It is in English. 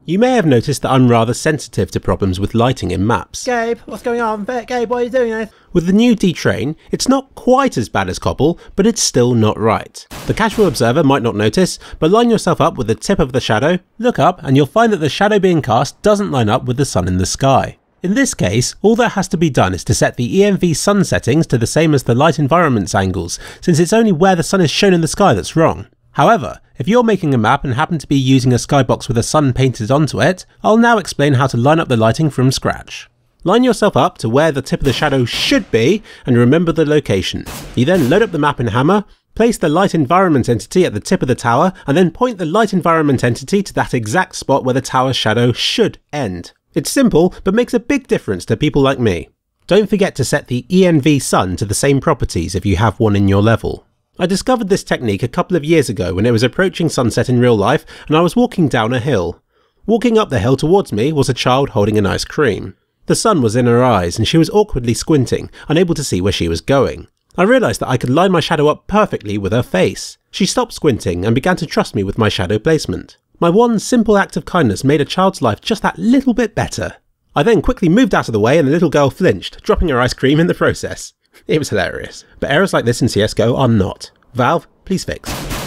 You may have noticed that I'm rather sensitive to problems with lighting in maps. Gabe, what's going on? Gabe, why are you doing this? With the new detrain, it's not quite as bad as cobble, but it's still not right. The casual observer might not notice, but line yourself up with the tip of the shadow, look up, and you'll find that the shadow being cast doesn't line up with the sun in the sky. In this case, all that has to be done is to set the ENV sun settings to the same as the light environments angles, since it's only where the sun is shown in the sky that's wrong. However, if you're making a map and happen to be using a skybox with a sun painted onto it, I'll now explain how to line up the lighting from scratch. Line yourself up to where the tip of the shadow should be and remember the location. You then load up the map in Hammer, place the light environment entity at the tip of the tower, and then point the light environment entity to that exact spot where the tower's shadow should end. It's simple, but makes a big difference to people like me. Don't forget to set the ENV sun to the same properties if you have one in your level. I discovered this technique a couple of years ago when it was approaching sunset in real life and I was walking down a hill. Walking up the hill towards me was a child holding an ice cream. The sun was in her eyes and she was awkwardly squinting, unable to see where she was going. I realised that I could line my shadow up perfectly with her face. She stopped squinting and began to trust me with my shadow placement. My one simple act of kindness made a child's life just that little bit better. I then quickly moved out of the way and the little girl flinched, dropping her ice cream in the process. It was hilarious. But errors like this in CSGO are not. Valve, please fix.